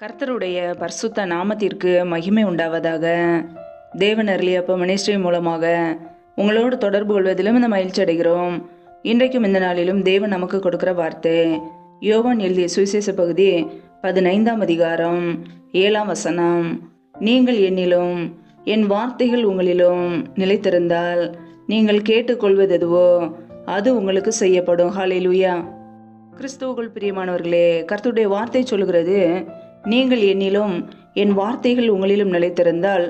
கர்த்தருடைய பரிசுத்த நாமத்திற்கு மகிமை உண்டாவதாக. தேவன் அருளியப்ப மினிஸ்ட்ரி மூலமாக உங்களோடு தொடர்பு கொள்வதிலும் இந்த மகிழ்ச்சி அடைகிறோம். இன்றைக்கும் இந்த நாளிலும் தேவன் நமக்கு கொடுக்கிற வார்த்தை யோவான் எழுதிய சுவிசேஷ பகுதி 15ஆம் அதிகாரம் 7ஆம் வசனம். நீங்கள் என்னிலும் என் வார்த்தைகள் உங்களிலும் நிலைத்திருந்தால் நீங்கள் கேட்டுக்கொள்வது எதுவோ அது உங்களுக்கு செய்யப்படும். ஹல்லேலூயா. கிறிஸ்துவுக்குள் பிரியமானவர்களே, கர்த்தருடைய வார்த்தை சொல்கிறது, நீங்கள் என்னிலும் என் வார்த்தைகள் உங்களிலும் நிலைத்திருந்தால்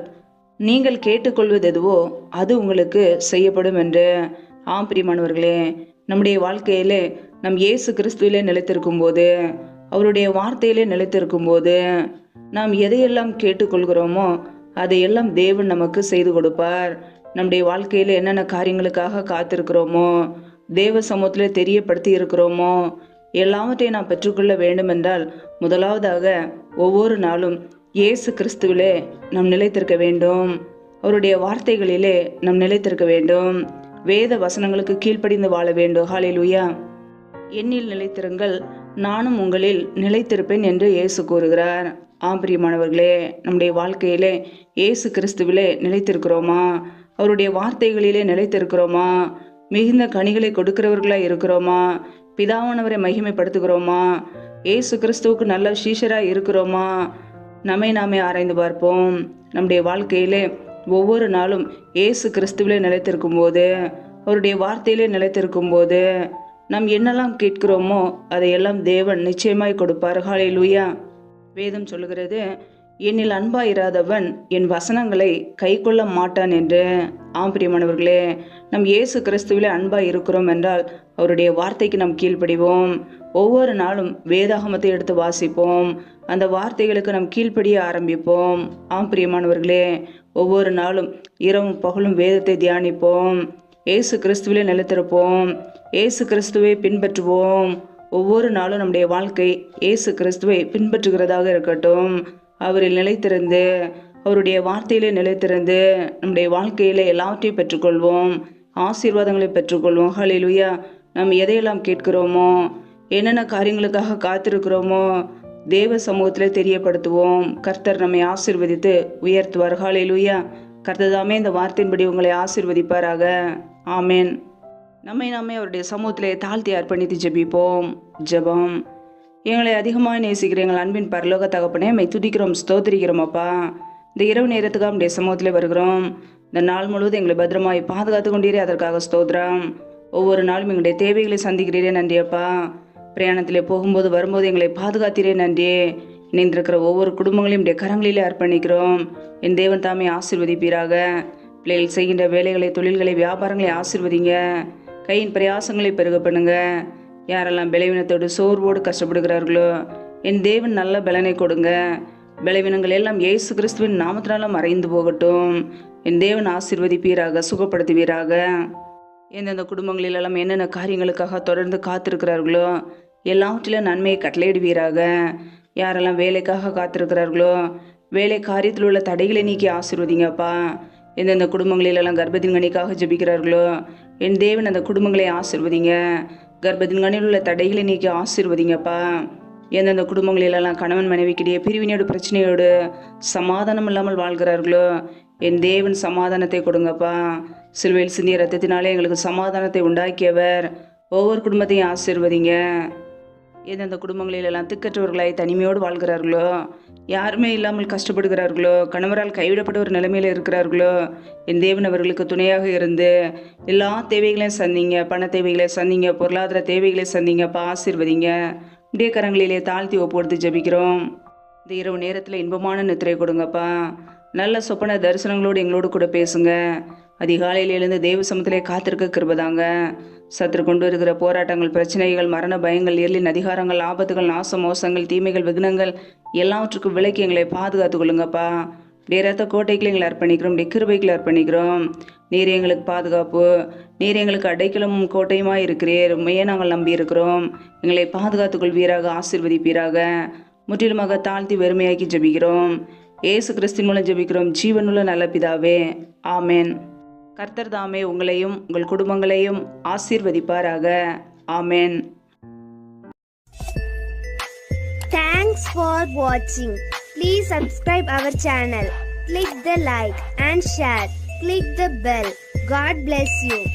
நீங்கள் கேட்டுக்கொள்வது எதுவோ அது உங்களுக்கு செய்யப்படும் என்று. ஆம் பிரியமானவர்களே, நம்முடைய வாழ்க்கையிலே நம் இயேசு கிறிஸ்துவிலே நிலைத்திருக்கும் போது, அவருடைய வார்த்தையிலே நிலைத்திருக்கும் போது, நாம் எதையெல்லாம் கேட்டுக்கொள்கிறோமோ அதையெல்லாம் தேவன் நமக்கு செய்து கொடுப்பார். நம்முடைய வாழ்க்கையில என்னென்ன காரியங்களுக்காக காத்திருக்கிறோமோ, தேவ சமூகத்திலே தெரியப்படுத்தி இருக்கிறோமோ எல்லாவற்றையும் நாம் பெற்றுக்கொள்ள வேண்டும் என்றால் முதலாவதாக ஒவ்வொரு நாளும் இயேசு கிறிஸ்துவிலே நாம் நிலைத்திருக்க வேண்டும். அவருடைய வார்த்தைகளிலே நாம் நிலைத்திருக்க வேண்டும். வேத வசனங்களுக்கு கீழ்ப்படிந்து வாழ வேண்டும். ஹல்லேலூயா. என்னில் நிலைத்திருங்கள், நானும் உங்களில் நிலைத்திருப்பேன் என்று இயேசு கூறுகிறார். ஆம் பிரியமானவர்களே, நம்முடைய வாழ்க்கையிலே இயேசு கிறிஸ்துவிலே நிலைத்திருக்கிறோமா? அவருடைய வார்த்தைகளிலே நிலைத்திருக்கிறோமா? மிகுந்த கனிகளை கொடுக்கிறவர்களாய் இருக்கிறோமா? பிதாவானவரை மகிமைப்படுத்துகிறோமா? இயேசு கிறிஸ்துவுக்கு நல்ல சீஷராய் இருக்கிறோமா? நம்மை நாமே ஆராய்ந்து பார்ப்போம். நம்முடைய வாழ்க்கையிலே ஒவ்வொரு நாளும் இயேசு கிறிஸ்துவிலே நிலைத்திருக்கும் போது, அவருடைய வார்த்தையிலே நிலைத்திருக்கும் போது, நாம் என்னெல்லாம் கேட்கிறோமோ அதையெல்லாம் தேவன் நிச்சயமாய் கொடுப்பார். ஹல்லேலூயா. வேதம் சொல்லுகிறது, என்னில் அன்பாயிராதவன் என் வசனங்களை கை கொள்ள மாட்டான் என்று. ஆம் பிரியமானவர்களே, நம் இயேசு கிறிஸ்துவிலே அன்பாய் இருக்கிறோம் என்றால் அவருடைய வார்த்தைக்கு நாம் கீழ்ப்படிவோம். ஒவ்வொரு நாளும் வேதாகமத்தை எடுத்து வாசிப்போம். அந்த வார்த்தைகளுக்கு நாம் கீழ்ப்படிய ஆரம்பிப்போம். ஆம் பிரியமானவர்களே, ஒவ்வொரு நாளும் இரவும் பகலும் வேதத்தை தியானிப்போம். இயேசு கிறிஸ்துவிலே நிலைத்திருப்போம். இயேசு கிறிஸ்துவை பின்பற்றுவோம். ஒவ்வொரு நாளும் நம்முடைய வாழ்க்கை இயேசு கிறிஸ்துவை பின்பற்றுகிறதாக இருக்கட்டும். அவரில் நிலைத்திருந்து, அவருடைய வார்த்தையிலே நிலைத்திருந்து நம்முடைய வாழ்க்கையில எல்லாவற்றையும் பெற்றுக்கொள்வோம். ஆசீர்வாதங்களை பெற்றுக்கொள்வோம். ஹல்லேலூயா. நாம் எதையெல்லாம் கேட்கிறோமோ, என்னென்ன காரியங்களுக்காக காத்திருக்கிறோமோ தேவ சமூகத்திலே தெரியப்படுத்துவோம். கர்த்தர் நம்மை ஆசீர்வதித்து உயர்த்துவார். ஹல்லேலூயா. கர்த்தர் தாமே இந்த வார்த்தையின்படி உங்களை ஆசீர்வதிப்பாராக. ஆமேன். நம்மை நாமே அவருடைய சமூகத்திலே தாழ்த்தி அர்ப்பணித்து ஜெபிப்போம். ஜெபம். எங்களை அதிகமாக நேசிக்கிற எங்கள் அன்பின் பரலோக தகப்பனே, மை துதிக்கிறோம், ஸ்தோத்திரிக்கிறோம் அப்பா. இந்த இரவு நேரத்துக்காக நம்முடைய சமூகத்திலே வருகிறோம். இந்த நாள் முழுவதும் எங்களை பத்திரமாய் பாதுகாத்து கொண்டீரே, அதற்காக ஸ்தோத்திரம். ஒவ்வொரு நாளும் எங்களுடைய தேவைகளை சந்திக்கிறீரே, நன்றி அப்பா. பிரயாணத்திலே போகும்போது வரும்போது எங்களை பாதுகாத்தீரே, நன்றி. இணைந்திருக்கிற ஒவ்வொரு குடும்பங்களையும் உடைய கரங்களிலே அர்ப்பணிக்கிறோம். என் தேவன் தாமே ஆசீர்வதிப்பீராக. பிள்ளைகள் செய்கின்ற வேலைகளை, தொழில்களை, வியாபாரங்களை ஆசீர்வதிங்க. கையின் பிரயாசங்களை பெருக பண்ணுங்க. யாரெல்லாம் பலவீனத்தோடு சோர்வோடு கஷ்டப்படுகிறார்களோ என் தேவன் நல்ல பலனை கொடுங்க. பலவீனங்கள் எல்லாம் இயேசு கிறிஸ்துவின் நாமத்தினால மறைந்து போகட்டும். என் தேவன் ஆசீர்வதிப்பீராக, சுகப்படுத்துவீராக. எந்தெந்த குடும்பங்களிலெல்லாம் என்னென்ன காரியங்களுக்காக தொடர்ந்து காத்திருக்கிறார்களோ எல்லாவற்றிலும் நன்மையை கட்டளையிடுவீராக. யாரெல்லாம் வேலைக்காக காத்திருக்கிறார்களோ வேலை காரியத்தில் உள்ள தடைகளை நீக்கி ஆசீர்வதிங்கப்பா. எந்தெந்த குடும்பங்களிலெல்லாம் கர்ப்பத்தின் கனிக்காக ஜெபிக்கிறார்களோ என் தேவன் அந்த குடும்பங்களை ஆசீர்வதிங்க. கர்ப்பத்தின் கனியில் உள்ள தடைகளை நீக்கி ஆசீர்வதிங்கப்பா. எந்தெந்த குடும்பங்களிலெல்லாம் கணவன் மனைவிக்கிடையே பிரிவினையோடு பிரச்சனையோடு சமாதானம் இல்லாமல் வாழ்கிறார்களோ என் தேவன் சமாதானத்தை கொடுங்கப்பா. சிலுவையில் சிந்திய ரத்தத்தினாலே எங்களுக்கு சமாதானத்தை உண்டாக்கியவர். ஒவ்வொரு குடும்பத்தையும் ஆசீர்வதிங்க. எந்தெந்த குடும்பங்களிலெல்லாம் திக்கற்றவர்களாய் தனிமையோடு வாழ்கிறார்களோ, யாருமே இல்லாமல் கஷ்டப்படுகிறார்களோ, கணவரால் கைவிடப்பட்ட ஒரு நிலைமையில் இருக்கிறார்களோ என் தேவன் அவர்களுக்கு துணையாக இருந்து எல்லா தேவைகளையும் சந்திங்க. பண தேவைகளை சந்திங்க, பொருளாதார தேவைகளை சந்திங்கப்பா. ஆசீர்வதிங்க. உடைய கரங்களிலே தாழ்த்தி ஒப்புடுத்து ஜெபிக்கிறோம். இந்த இரவு நேரத்தில் இன்பமான நித்திரை கொடுங்கப்பா. நல்ல சொப்பன தரிசனங்களோடு எங்களோடு கூட பேசுங்க. அதிகாலையில் எழுந்து தேவ சமூகத்திலே காத்திருக்க கிருபதாங்க. சத்துரு கொண்டு வருகிற போராட்டங்கள், பிரச்சனைகள், மரண பயங்கள், இருளின் அதிகாரங்கள், ஆபத்துகள், நாச மோசங்கள், தீமைகள், விக்னங்கள் எல்லாவற்றுக்கும் விலக்கி எங்களை பாதுகாத்து கொள்ளுங்கப்பா. ரத்த கோட்டைகளை எங்களை அர்ப்பணிக்கிறோம். கிருபைகளை அர்ப்பணிக்கிறோம். நீர் எங்களுக்கு பாதுகாப்பு, நீர் எங்களுக்கு அடைக்கலமும் கோட்டையுமாய் இருக்கிறீர். உண்மையே நாங்கள் நம்பி இருக்கிறோம். எங்களை பாதுகாத்துக் கொள்வீராக, ஆசீர்வதிப்பீராக. முற்றிலுமாக தாழ்த்தி வெறுமையாக்கி ஜெபிக்கிறோம். இயேசு கிறிஸ்துவின் மூலம் ஜெபிக்கிறோம், ஜீவனுள்ள நல்ல பிதாவே. ஆமேன். கர்த்தர் தாமே உங்களையும் உங்கள் குடும்பங்களையும் ஆசீர்வதிப்பாராக. ஆமேன். Thanks Thanks for watching. Please subscribe our channel. Click the like and share. Click the bell. God bless you.